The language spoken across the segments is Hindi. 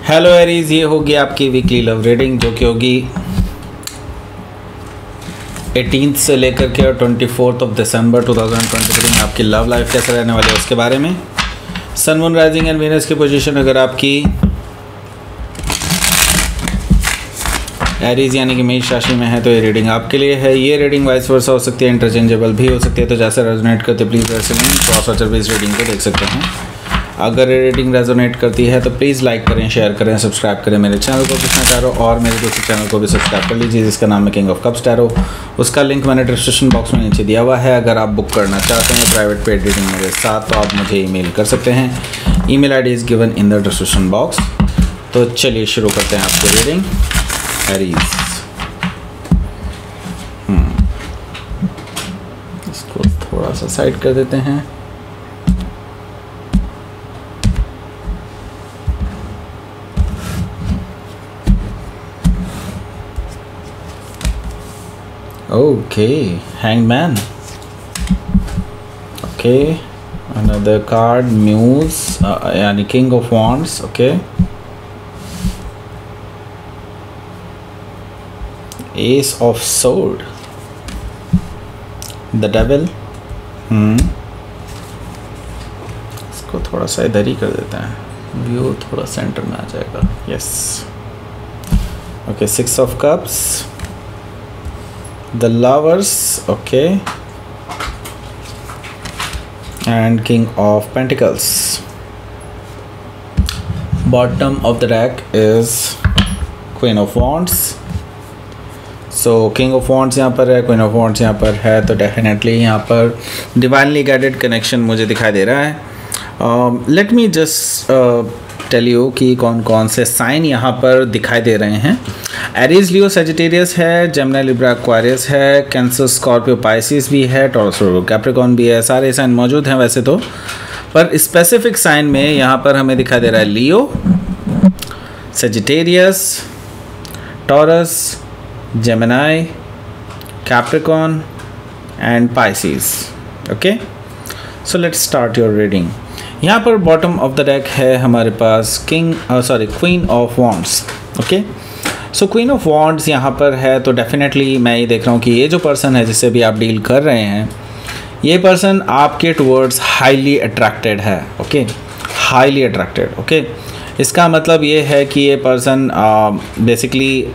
हेलो एरीज, ये होगी आपकी वीकली लव रीडिंग जो कि होगी 18 से लेकर के और 24 दिसंबर 2023 में आपकी लव लाइफ कैसे रहने वाली है उसके बारे में। Sun moon rising and Venus की पोजीशन अगर आपकी एरीज यानी कि मेष राशि में है तो ये रीडिंग आपके लिए है। ये रीडिंग वाइस वर्सा हो सकती है, इंटरचेंजेबल भी हो सकती है, तो जैसे रेजोनेट करते प्लीज़ वैसे नहीं क्रॉस वाचर भी इस रीडिंग को देख सकते हैं। अगर ये रीडिंग रेजोनेट करती है तो प्लीज़ लाइक करें, शेयर करें, सब्सक्राइब करें मेरे चैनल को कृष्णा टैरो, और मेरे दूसरे चैनल को भी सब्सक्राइब कर लीजिए जिसका नाम है किंग ऑफ कप्स टैरो। उसका लिंक मैंने डिस्क्रिप्शन बॉक्स में नीचे दिया हुआ है। अगर आप बुक करना चाहते हैं प्राइवेट पेड रीडिंग मेरे साथ तो आप मुझे ईमेल कर सकते हैं। Email ID is given in the description box. तो चलिए शुरू करते हैं आपकी रीडिंग एरीज। इसको थोड़ा सा साइड कर देते हैं। Okay, Hangman. Okay, another card, Muse, यानी King of Wands. Okay, Ace of Sword, The Devil. इसको थोड़ा सा इधर ही कर देते हैं, व्यू थोड़ा सेंटर में आ जाएगा। Yes. Okay, Six of Cups. The Lovers, okay, and King of Pentacles. Bottom of the deck is Queen of Wands. So King of Wands यहाँ पर है, Queen of Wands यहाँ पर है, तो डेफिनेटली यहाँ पर डिवाइनली गाइडेड कनेक्शन मुझे दिखाई दे रहा है। Let me just tell you कि कौन कौन से साइन यहाँ पर दिखाई दे रहे हैं। एरीज, लियो, सजिटेरियस है, जेमिनी, लिब्रा, एक्वारियस है, कैंसर, स्कॉर्पियो, पाइसिस भी है, टॉरस, कैप्रिकॉर्न भी है। सारे साइन मौजूद हैं वैसे तो, पर स्पेसिफिक साइन में यहाँ पर हमें दिखाई दे रहा है Leo, Sagittarius, Taurus, Gemini, Capricorn and Pisces. Okay, so let's start your reading. यहाँ पर बॉटम ऑफ द डेक है हमारे पास queen of wands. Okay, so queen of wands यहाँ पर है, तो डेफिनेटली मैं ये देख रहा हूँ कि ये जो पर्सन है जिससे भी आप डील कर रहे हैं, ये पर्सन आपके टुवर्ड्स हाईली अट्रैक्टेड है। Okay, highly attracted. ओके, इसका मतलब ये है कि ये पर्सन बेसिकली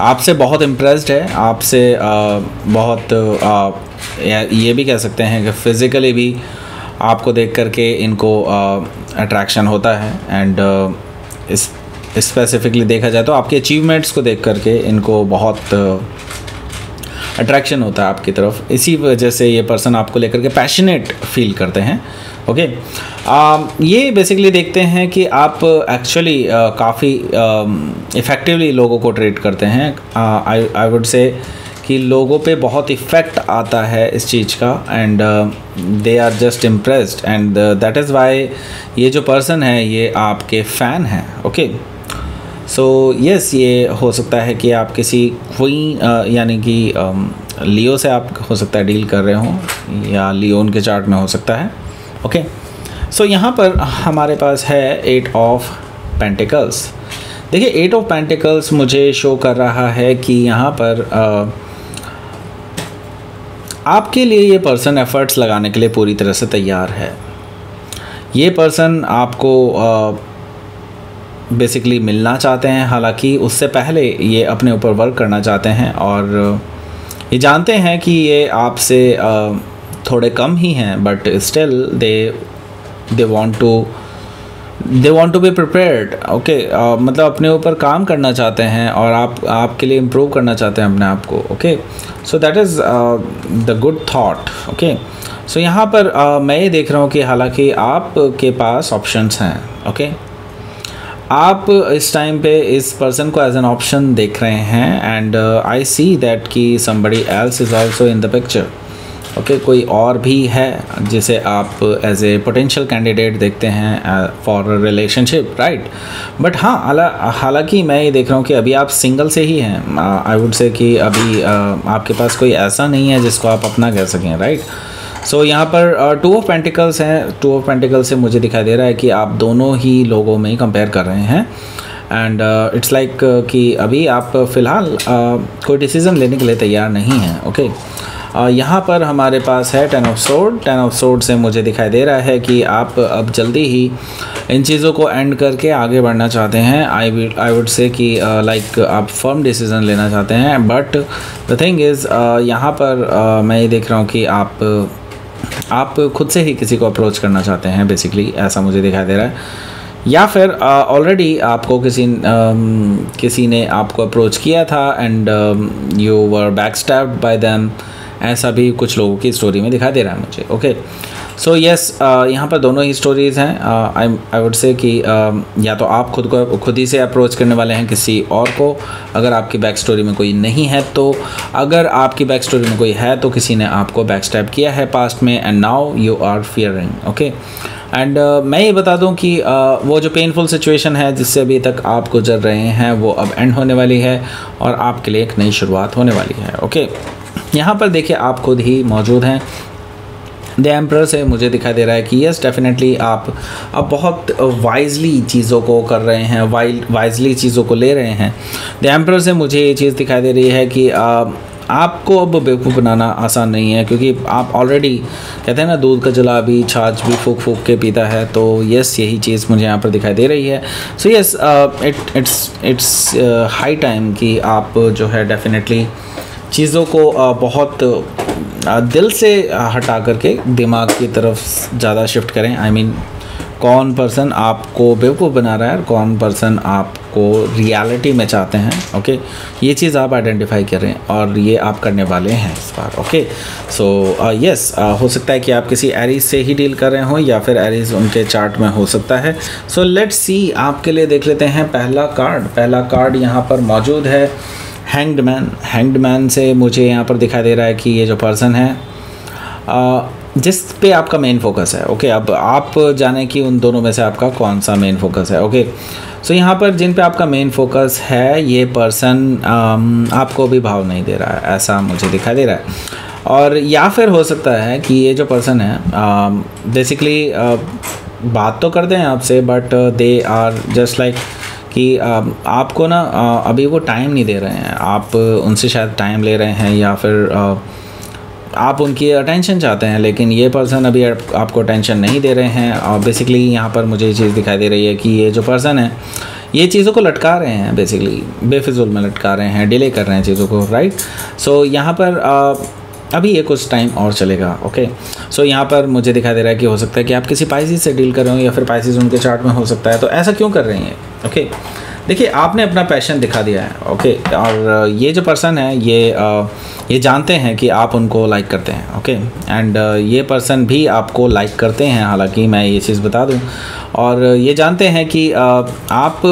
आपसे बहुत इम्प्रेस्ड है, आपसे बहुत ये भी कह सकते हैं कि फिज़िकली भी आपको देख करके इनको अट्रैक्शन होता है। एंड स्पेसिफिकली देखा जाए तो आपके अचीवमेंट्स को देख करके इनको बहुत अट्रैक्शन होता है आपकी तरफ। इसी वजह से ये पर्सन आपको लेकर के पैशनेट फील करते हैं। ओके, ये बेसिकली देखते हैं कि आप एक्चुअली काफ़ी इफ़ेक्टिवली लोगों को ट्रीट करते हैं। आई वुड से कि लोगों पे बहुत इफ़ेक्ट आता है इस चीज़ का, and they are just impressed, and that is why ये जो पर्सन है ये आपके फ़ैन हैं। ओके, सो यस, ये हो सकता है कि आप किसी क्वीन यानी कि लियो से आप हो सकता है डील कर रहे हों, या लियोन के चार्ट में हो सकता है। ओके, सो यहाँ पर हमारे पास है 8 ऑफ पेंटिकल्स। देखिए, 8 ऑफ पेंटिकल्स मुझे शो कर रहा है कि यहाँ पर आपके लिए ये पर्सन एफ़र्ट्स लगाने के लिए पूरी तरह से तैयार है। ये पर्सन आपको बेसिकली मिलना चाहते हैं, हालांकि उससे पहले ये अपने ऊपर वर्क करना चाहते हैं, और ये जानते हैं कि ये आपसे थोड़े कम ही हैं, but still they want to be prepared. Okay, मतलब अपने ऊपर काम करना चाहते हैं और आपके लिए इम्प्रूव करना चाहते हैं अपने आप को। Okay, so that is the good thought. Okay, so यहाँ पर मैं ये देख रहा हूँ कि हालांकि आपके पास ऑप्शंस हैं। ओके, आप इस टाइम पे इस पर्सन को एज एन ऑप्शन देख रहे हैं, एंड आई सी दैट कि somebody else is also in the picture. Okay, कोई और भी है जिसे आप एज ए पोटेंशियल कैंडिडेट देखते हैं फॉर रिलेशनशिप, राइट। बट हाँ, हालांकि मैं ये देख रहा हूँ कि अभी आप सिंगल से ही हैं। आई वुड से कि अभी आपके पास कोई ऐसा नहीं है जिसको आप अपना कह सकें, राइट। सो यहाँ पर 2 ऑफ पेंटिकल्स हैं। 2 ऑफ पेंटिकल्स से मुझे दिखाई दे रहा है कि आप दोनों ही लोगों में कंपेयर कर रहे हैं एंड इट्स लाइक कि अभी आप फ़िलहाल कोई डिसीज़न लेने के लिए तैयार नहीं हैं। ओके, यहाँ पर हमारे पास है 10 ऑफ सोर्ड। 10 ऑफ सोर्ड से मुझे दिखाई दे रहा है कि आप अब जल्दी ही इन चीज़ों को एंड करके आगे बढ़ना चाहते हैं। आई वुड से कि लाइक आप फर्म डिसीज़न लेना चाहते हैं, बट द थिंग इज़ यहाँ पर मैं ये देख रहा हूँ कि आप खुद से ही किसी को अप्रोच करना चाहते हैं बेसिकली, ऐसा मुझे दिखाई दे रहा है। या फिर ऑलरेडी आपको किसी ने आपको अप्रोच किया था and you were backstabbed by them, ऐसा भी कुछ लोगों की स्टोरी में दिखाई दे रहा है मुझे। ओके, सो यस, यहाँ पर दोनों ही स्टोरीज़ हैं। आई वुड से कि या तो आप खुद ही से अप्रोच करने वाले हैं किसी और को, अगर आपकी बैक स्टोरी में कोई नहीं है तो। अगर आपकी बैक स्टोरी में कोई है तो किसी ने आपको बैकस्टैब किया है पास्ट में and now you are fearing. Okay, and मैं ये बता दूं कि वो जो पेनफुल सिचुएशन है जिससे अभी तक आप गुजर रहे हैं वो अब एंड होने वाली है और आपके लिए एक नई शुरुआत होने वाली है। ओके, यहाँ पर देखिए आप खुद ही मौजूद हैं। द एम्परर से मुझे दिखाई दे रहा है कि यस डेफिनेटली आप अब बहुत वाइजली चीज़ों को कर रहे हैं, वाइजली चीज़ों को ले रहे हैं। द एम्परर से मुझे ये चीज़ दिखाई दे रही है कि आपको अब बेवकूफ़ बनाना आसान नहीं है, क्योंकि आप ऑलरेडी कहते हैं ना, दूध का जला भी छाछ भी फूक फूक के पीता है। तो यस, यही चीज़ मुझे यहाँ पर दिखाई दे रही है। So yes, it's high time कि आप जो है डेफिनेटली चीज़ों को बहुत दिल से हटा करके दिमाग की तरफ ज़्यादा शिफ्ट करें। आई मीन कौन पर्सन आपको बेवकूफ़ बना रहा है और कौन पर्सन आपको रियलिटी में चाहते हैं। ओके, ये चीज़ आप आइडेंटिफाई करें और ये आप करने वाले हैं इस बार। ओके, सो यस, हो सकता है कि आप किसी एरीज से ही डील कर रहे हों या फिर एरीज उनके चार्ट में हो सकता है। सो लेट्स सी, आपके लिए देख लेते हैं पहला कार्ड यहाँ पर मौजूद है, हैंग्ड मैन। हैंग्ड मैन से मुझे यहाँ पर दिखाई दे रहा है कि ये जो पर्सन है जिस पे आपका मेन फोकस है। ओके, अब आप जाने कि उन दोनों में से आपका कौन सा मेन फोकस है। ओके, सो यहाँ पर जिन पे आपका मेन फोकस है ये पर्सन आपको भी भाव नहीं दे रहा है, ऐसा मुझे दिखाई दे रहा है। और या फिर हो सकता है कि ये जो पर्सन है बेसिकली बात तो करते हैं आपसे, but they are just like कि आपको ना अभी वो टाइम नहीं दे रहे हैं। आप उनसे शायद टाइम ले रहे हैं या फिर आप उनकी अटेंशन चाहते हैं, लेकिन ये पर्सन अभी आपको अटेंशन नहीं दे रहे हैं। और बेसिकली यहाँ पर मुझे ये चीज़ दिखाई दे रही है कि ये जो पर्सन है ये चीज़ों को लटका रहे हैं, बेसिकली बेफिजुल में लटका रहे हैं, डिले कर रहे हैं चीज़ों को, राइट। सो यहाँ पर अभी ये कुछ टाइम और चलेगा। ओके, सो यहाँ पर मुझे दिखाई दे रहा है कि हो सकता है कि आप किसी पाइसिस से डील कर रहे हो या फिर पाइसिस उनके चार्ट में हो सकता है। तो ऐसा क्यों कर रहे हैं? ओके, देखिए आपने अपना पैशन दिखा दिया है। ओके, और ये जो पर्सन है ये जानते हैं कि आप उनको लाइक करते हैं। ओके, एंड ये पर्सन भी आपको लाइक करते हैं, हालांकि मैं ये चीज़ बता दूं, और ये जानते हैं कि आप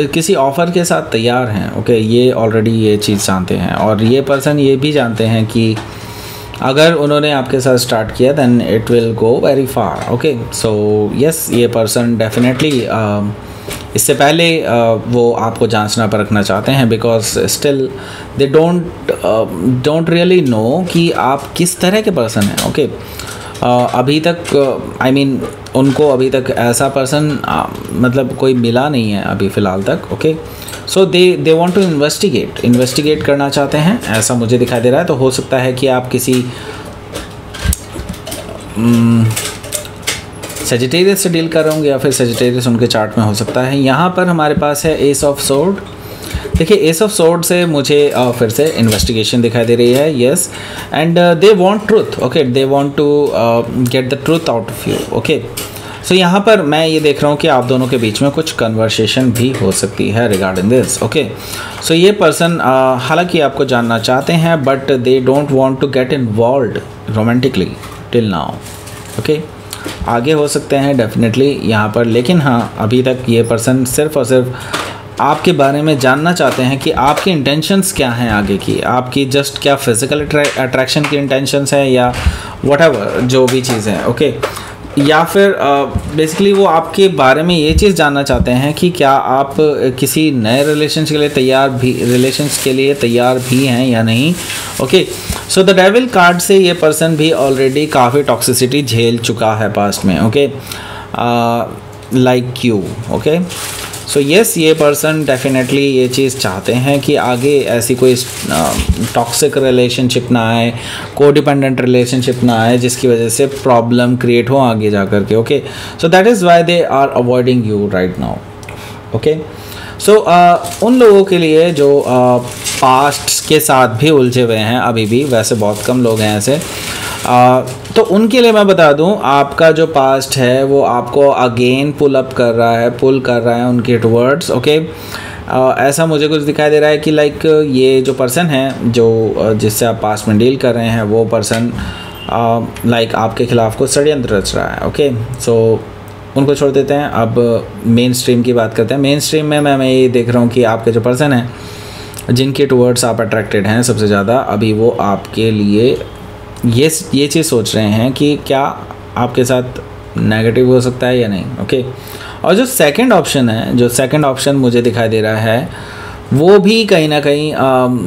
किसी ऑफ़र के साथ तैयार हैं। ओके, ये ऑलरेडी ये चीज़ जानते हैं, और ये पर्सन ये भी जानते हैं कि अगर उन्होंने आपके साथ स्टार्ट किया then it will go very far. Okay, so yes, ये पर्सन डेफिनेटली इससे पहले वो आपको जांचना परखना चाहते हैं, because still they don't really know कि आप किस तरह के पर्सन हैं। ओके, अभी तक आई मीन उनको अभी तक ऐसा पर्सन मतलब कोई मिला नहीं है अभी फ़िलहाल तक। Okay, so they want to investigate करना चाहते हैं, ऐसा मुझे दिखाई दे रहा है। तो हो सकता है कि आप किसी सेजिटेरियस से डील कर रहे होंगे या फिर सेजिटेरियस उनके चार्ट में हो सकता है। यहाँ पर हमारे पास है एस ऑफ सोर्ड। देखिए एस ऑफ सोर्ड से मुझे फिर से इन्वेस्टिगेशन दिखाई दे रही है। Yes, and they want truth. Okay, they want to get the truth out of you. Okay, so यहाँ पर मैं ये देख रहा हूँ कि आप दोनों के बीच में कुछ कन्वर्सेशन भी हो सकती है रिगार्डिंग दिस। ओके, सो ये पर्सन हालांकि आपको जानना चाहते हैं, but they don't want to get involved romantically till now. Okay, आगे हो सकते हैं डेफिनेटली यहाँ पर, लेकिन हाँ अभी तक ये पर्सन सिर्फ और सिर्फ आपके बारे में जानना चाहते हैं कि आपकी इंटेंशंस क्या हैं आगे की, आपकी जस्ट क्या फिज़िकल अट्रैक्शन की इंटेंशंस है या व्हाटएवर जो भी चीज़ है। ओके, या फिर बेसिकली वो आपके बारे में ये चीज़ जानना चाहते हैं कि क्या आप किसी नए रिलेशंस के लिए तैयार भी हैं या नहीं। Okay, so the devil card से ये पर्सन भी ऑलरेडी काफ़ी टॉक्सिसिटी झेल चुका है पास्ट में। Okay, like you. Okay, so yes, ये पर्सन डेफिनेटली ये चीज़ चाहते हैं कि आगे ऐसी कोई टॉक्सिक रिलेशनशिप ना आए, कोडिपेंडेंट रिलेशनशिप ना आए जिसकी वजह से प्रॉब्लम क्रिएट हो आगे जा कर के। Okay, so that is why they are avoiding you right now. Okay, so उन लोगों के लिए जो पास्ट के साथ भी उलझे हुए हैं अभी भी, वैसे बहुत कम लोग हैं ऐसे, तो उनके लिए मैं बता दूं, आपका जो पास्ट है वो आपको अगेन पुल कर रहा है उनके टुवर्ड्स। ओके, ऐसा मुझे कुछ दिखाई दे रहा है कि लाइक ये जो पर्सन है जो जिससे आप पास्ट में डील कर रहे हैं, वो पर्सन लाइक आपके खिलाफ को षड्यंत्र रच रहा है। ओके, सो उनको छोड़ देते हैं। अब मेन स्ट्रीम की बात करते हैं। मेन स्ट्रीम में मैं ये देख रहा हूँ कि आपके जो पर्सन हैं जिनके टुवर्ड्स आप अट्रैक्टेड हैं सबसे ज़्यादा, अभी वो आपके लिए ये चीज़ सोच रहे हैं कि क्या आपके साथ नेगेटिव हो सकता है या नहीं। ओके, और जो सेकंड ऑप्शन मुझे दिखाई दे रहा है वो भी कहीं ना कहीं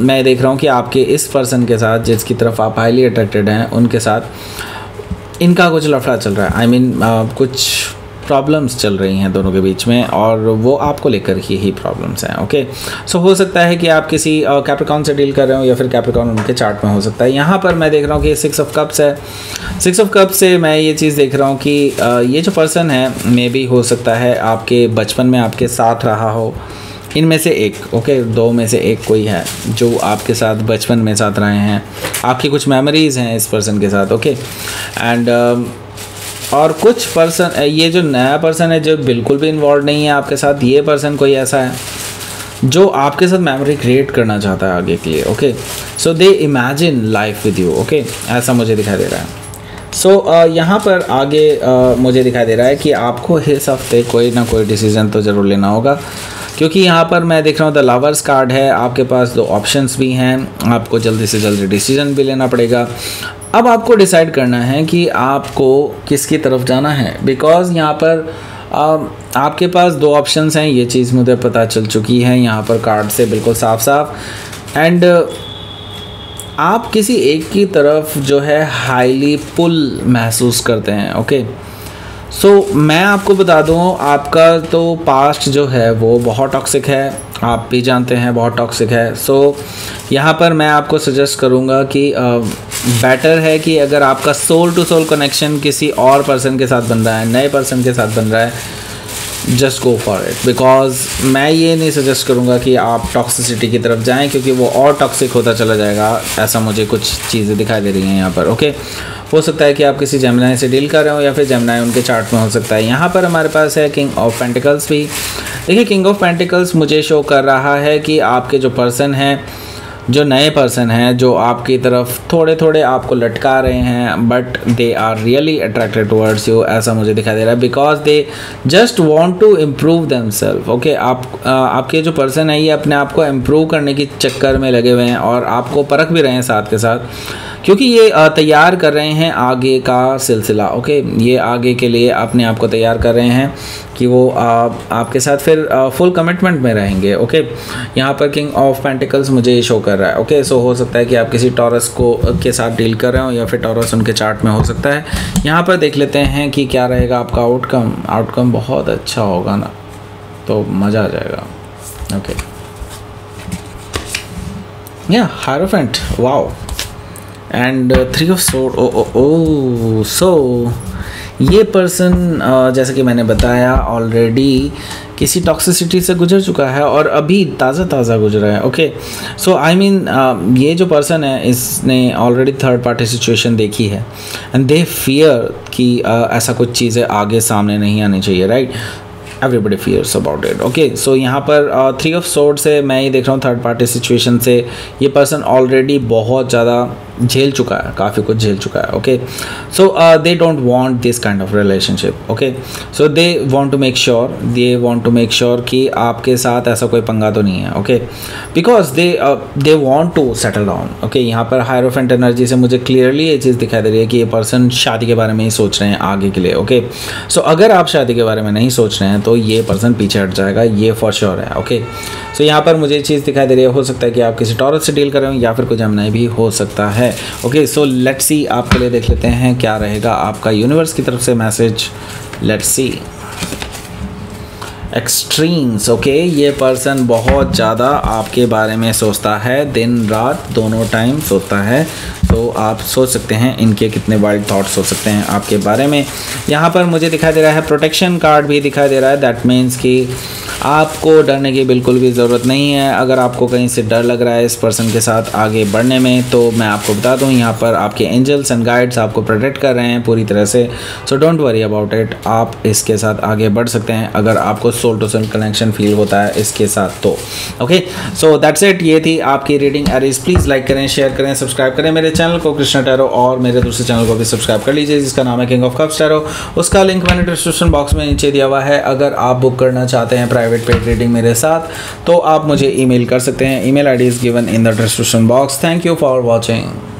मैं देख रहा हूँ कि आपके इस पर्सन के साथ जिसकी तरफ आप हाईली अट्रैक्टेड हैं उनके साथ इनका कुछ लफड़ा चल रहा है। आई मीन कुछ प्रॉब्लम्स चल रही हैं दोनों के बीच में, और वो आपको लेकर ही प्रॉब्लम्स हैं। ओके, सो हो सकता है कि आप किसी कैप्रिकॉर्न से डील कर रहे हो या फिर कैप्रिकॉर्न उनके चार्ट में हो सकता है। यहाँ पर मैं देख रहा हूँ कि 6 ऑफ कप्स है। 6 ऑफ कप्स से मैं ये चीज़ देख रहा हूँ कि ये जो पर्सन है मे बी हो सकता है आपके बचपन में आपके साथ रहा हो, इनमें से एक। ओके, 2 में से एक कोई है जो आपके साथ बचपन में साथ रहे हैं, आपकी कुछ मेमोरीज़ हैं इस पर्सन के साथ। ओके, एंड और कुछ पर्सन, ये जो नया पर्सन है जो बिल्कुल भी इन्वॉल्व नहीं है आपके साथ, ये पर्सन कोई ऐसा है जो आपके साथ मेमोरी क्रिएट करना चाहता है आगे के लिए। Okay, so they imagine life with you. Okay, ऐसा मुझे दिखाई दे रहा है। सो यहाँ पर आगे मुझे दिखाई दे रहा है कि आपको इस हफ्ते कोई ना कोई डिसीज़न तो ज़रूर लेना होगा, क्योंकि यहाँ पर मैं देख रहा हूँ द लवर्स कार्ड है। आपके पास 2 ऑप्शंस भी हैं, आपको जल्दी से जल्दी डिसीजन भी लेना पड़ेगा। अब आपको डिसाइड करना है कि आपको किसकी तरफ जाना है, बिकॉज़ यहाँ पर आपके पास 2 ऑप्शंस हैं, ये चीज़ मुझे पता चल चुकी है यहाँ पर कार्ड से बिल्कुल साफ साफ। एंड आप किसी एक की तरफ जो है हाईली पुल महसूस करते हैं। ओके, सो मैं आपको बता दूं, आपका तो पास्ट जो है वो बहुत टॉक्सिक है, आप भी जानते हैं बहुत टॉक्सिक है। सो यहाँ पर मैं आपको सजेस्ट करूँगा कि बेटर है कि अगर आपका सोल टू सोल कनेक्शन किसी और पर्सन के साथ बन रहा है, नए पर्सन के साथ बन रहा है, just go for it. Because मैं ये नहीं सजेस्ट करूँगा कि आप टॉक्सिसिटी की तरफ जाएं, क्योंकि वो और टॉक्सिक होता चला जाएगा। ऐसा मुझे कुछ चीज़ें दिखाई दे रही हैं यहाँ पर। ओके, हो सकता है कि आप किसी जेमिनाई से डील कर रहे हो या फिर जेमिनाई उनके चार्ट में हो सकता है। यहाँ पर हमारे पास है किंग ऑफ पेंटिकल्स भी। देखिए, किंग ऑफ पेंटिकल्स मुझे शो कर रहा है कि आपके जो पर्सन हैं, जो नए पर्सन हैं, जो आपकी तरफ थोड़े थोड़े आपको लटका रहे हैं, but they are really attracted towards you, ऐसा मुझे दिखाई दे रहा है। Because they just want to improve themselves. Okay, आपके जो पर्सन है ये अपने आप को इम्प्रूव करने के चक्कर में लगे हुए हैं और आपको परख भी रहे हैं साथ के साथ, क्योंकि ये तैयार कर रहे हैं आगे का सिलसिला। ओके, ये आगे के लिए अपने आप को तैयार कर रहे हैं कि वो आपके साथ फिर फुल कमिटमेंट में रहेंगे। ओके, यहाँ पर किंग ऑफ पेंटिकल्स मुझे ये शो कर रहा है। ओके, सो हो सकता है कि आप किसी टॉरस के साथ डील कर रहे हो या फिर टॉरस उनके चार्ट में हो सकता है। यहाँ पर देख लेते हैं कि क्या रहेगा आपका आउटकम बहुत अच्छा होगा ना, तो मज़ा आ जाएगा। ओके, या hierophant, wow, and 3 of sword. So ये पर्सन जैसे कि मैंने बताया ऑलरेडी किसी टॉक्सिसिटी से गुजर चुका है और अभी ताज़ा गुजरा है। ओके, सो आई मीन ये जो पर्सन है इसने ऑलरेडी थर्ड पार्टी सिचुएशन देखी है, एंड दे फियर कि ऐसा कुछ चीज़ें आगे सामने नहीं आनी चाहिए, right. Everybody fears about it. Okay, so यहाँ पर 3 ऑफ सोर्ड से मैं ये देख रहा हूँ थर्ड पार्टी सिचुएशन से ये पर्सन ऑलरेडी बहुत ज़्यादा झेल चुका है, काफ़ी कुछ झेल चुका है। Okay, so they don't want this kind of relationship. Okay, so they want to make sure कि आपके साथ ऐसा कोई पंगा तो नहीं है। Okay, because they want to settle down. Okay, यहाँ पर हायरोफेंट एनर्जी से मुझे क्लियरली ये चीज़ दिखाई दे रही है कि ये पर्सन शादी के बारे में ही सोच रहे हैं आगे के लिए। ओके, सो अगर आप शादी के बारे में नहीं सोच रहे हैं तो ये पर्सन पीछे हट जाएगा, ये फॉर श्योर है। ओके, सो यहाँ पर मुझे ये चीज़ दिखाई दे रही है, हो सकता है कि आप किसी टॉरस से डील कर रहे हो या फिर कोई जेमिनी भी हो सकता है। ओके, सो लेट्स सी, आपके लिए देख लेते हैं क्या रहेगा आपका यूनिवर्स की तरफ से message. Let's see extremes. Okay, ये पर्सन बहुत ज़्यादा आपके बारे में सोचता है, दिन रात दोनों टाइम सोचता है। तो आप सोच सकते हैं इनके कितने वाइल्ड थॉट्स हो सकते हैं आपके बारे में। यहाँ पर मुझे दिखाई दे रहा है प्रोटेक्शन कार्ड भी दिखाई दे रहा है। दैट मीन्स कि आपको डरने की बिल्कुल भी ज़रूरत नहीं है। अगर आपको कहीं से डर लग रहा है इस पर्सन के साथ आगे बढ़ने में, तो मैं आपको बता दूं यहाँ पर आपके एंजल्स एंड गाइड्स आपको प्रोटेक्ट कर रहे हैं पूरी तरह से। So don't worry about it, आप इसके साथ आगे बढ़ सकते हैं अगर आपको soul to soul connection feel होता है इसके साथ तो। ओके, सो दैट्स इट, ये थी आपकी रीडिंग एरीज। प्लीज़ लाइक करें, शेयर करें, सब्सक्राइब करें मेरे चैनल को कृष्णा टैरो, और मेरे दूसरे चैनल को भी सब्सक्राइब कर लीजिए जिसका नाम है किंग ऑफ कप्स टैरो। उसका लिंक मैंने डिस्क्रिप्शन बॉक्स में नीचे दिया हुआ है। अगर आप बुक करना चाहते हैं प्राइवेट पेड रीडिंग मेरे साथ तो आप मुझे ईमेल कर सकते हैं। Email ID is given in the description box. Thank you for watching.